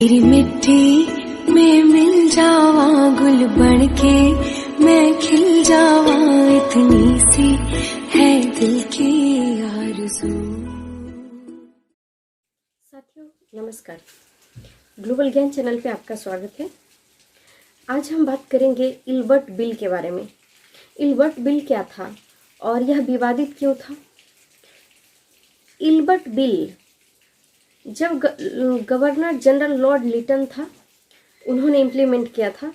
तेरी मिट्टी में मिल जावा गुल बनके मैं खिल जावा, इतनी सी है दिल की आरज़ू। साथियों नमस्कार, ग्लोबल ज्ञान चैनल पे आपका स्वागत है। आज हम बात करेंगे इल्बर्ट बिल के बारे में। इल्बर्ट बिल क्या था और यह विवादित क्यों था? इल्बर्ट बिल जब गवर्नर जनरल लॉर्ड लिटन था, उन्होंने इम्प्लीमेंट किया था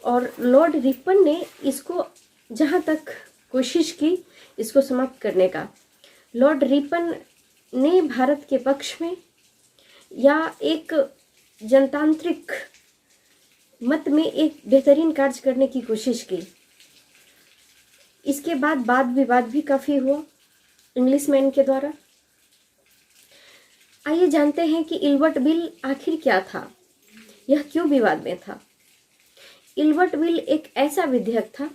और लॉर्ड रिपन ने इसको जहाँ तक कोशिश की इसको समाप्त करने का। लॉर्ड रिपन ने भारत के पक्ष में या एक जनतांत्रिक मत में एक बेहतरीन कार्य करने की कोशिश की। इसके बाद वाद विवाद भी काफ़ी हुआ इंग्लिशमैन के द्वारा। आइए जानते हैं कि इल्बर्ट बिल आखिर क्या था, यह क्यों विवाद में था। इल्बर्ट बिल एक ऐसा विधेयक था,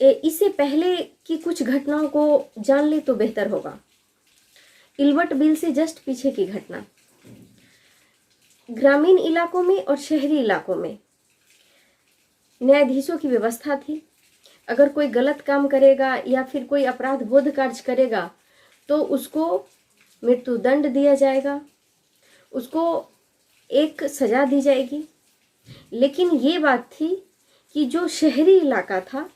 इससे पहले कि कुछ घटनाओं को जान ले तो बेहतर होगा। इल्बर्ट बिल से जस्ट पीछे की घटना, ग्रामीण इलाकों में और शहरी इलाकों में न्यायाधीशों की व्यवस्था थी। अगर कोई गलत काम करेगा या फिर कोई अपराध बोध कार्य करेगा तो उसको मृत्युदंड दिया जाएगा, उसको एक सजा दी जाएगी। लेकिन ये बात थी कि जो शहरी इलाका था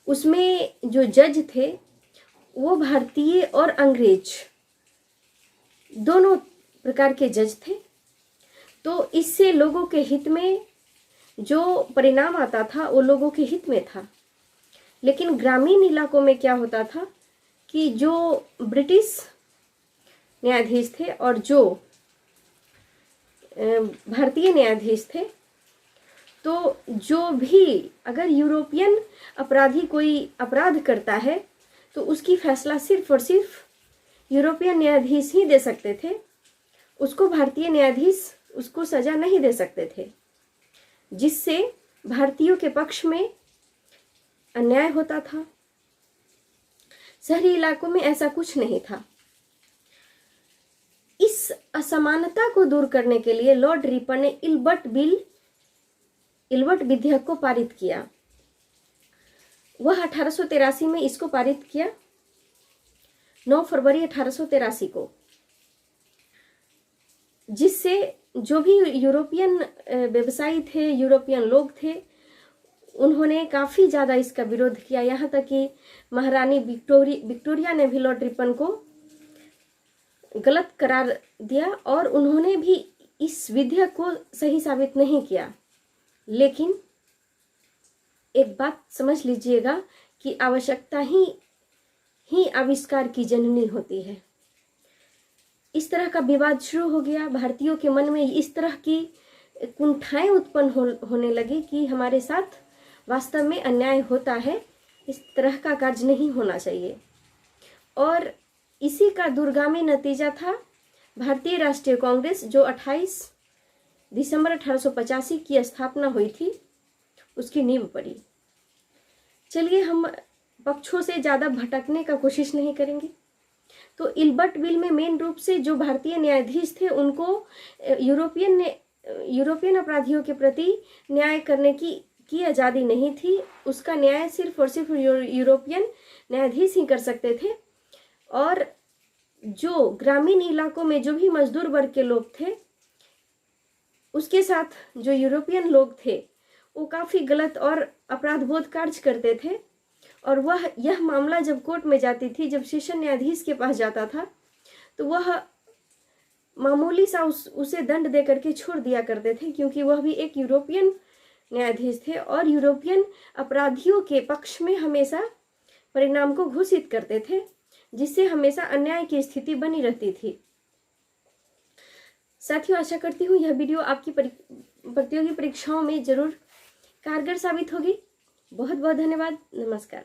उसमें जो जज थे वो भारतीय और अंग्रेज दोनों प्रकार के जज थे। तो इससे लोगों के हित में जो परिणाम आता था वो लोगों के हित में था। लेकिन ग्रामीण इलाकों में क्या होता था कि जो ब्रिटिश न्यायाधीश थे और जो भारतीय न्यायाधीश थे, तो जो भी अगर यूरोपियन अपराधी कोई अपराध करता है तो उसकी फैसला सिर्फ और सिर्फ यूरोपियन न्यायाधीश ही दे सकते थे। उसको भारतीय न्यायाधीश उसको सजा नहीं दे सकते थे, जिससे भारतीयों के पक्ष में अन्याय होता था। शहरी इलाकों में ऐसा कुछ नहीं था। इस असमानता को दूर करने के लिए लॉर्ड रिपन ने इल्बर्ट विधेयक को पारित किया। वह 1883 में इसको पारित किया, 9 फरवरी 1883 को, जिससे जो भी यूरोपियन व्यवसायी थे, यूरोपियन लोग थे, उन्होंने काफ़ी ज़्यादा इसका विरोध किया। यहाँ तक कि महारानी विक्टोरिया ने भी लॉर्ड रिपन को गलत करार दिया और उन्होंने भी इस विधेयक को सही साबित नहीं किया। लेकिन एक बात समझ लीजिएगा कि आवश्यकता ही आविष्कार की जननी होती है। इस तरह का विवाद शुरू हो गया। भारतीयों के मन में इस तरह की कुंठाएं उत्पन्न होने लगी कि हमारे साथ वास्तव में अन्याय होता है, इस तरह का कार्य नहीं होना चाहिए। और इसी का दूरगामी नतीजा था भारतीय राष्ट्रीय कांग्रेस, जो 28 दिसंबर 1885 की स्थापना हुई थी, उसकी नींव पड़ी। चलिए हम पक्षों से ज़्यादा भटकने का कोशिश नहीं करेंगे। तो इल्बर्ट बिल में मेन रूप से जो भारतीय न्यायाधीश थे उनको यूरोपियन अपराधियों के प्रति न्याय करने की आज़ादी नहीं थी। उसका न्याय सिर्फ और सिर्फ यूरोपियन न्यायाधीश ही कर सकते थे। और जो ग्रामीण इलाकों में जो भी मजदूर वर्ग के लोग थे, उसके साथ जो यूरोपियन लोग थे वो काफ़ी गलत और अपराधबोध कार्य करते थे। और यह मामला जब कोर्ट में जाती थी, जब सेशन न्यायाधीश के पास जाता था, तो वह मामूली सा उसे दंड दे करके छोड़ दिया करते थे, क्योंकि वह भी एक यूरोपियन न्यायाधीश थे और यूरोपियन अपराधियों के पक्ष में हमेशा परिणाम को घोषित करते थे, जिससे हमेशा अन्याय की स्थिति बनी रहती थी। साथियों, आशा करती हूँ यह वीडियो आपकी प्रतियोगी परीक्षाओं में जरूर कारगर साबित होगी। बहुत बहुत धन्यवाद। नमस्कार।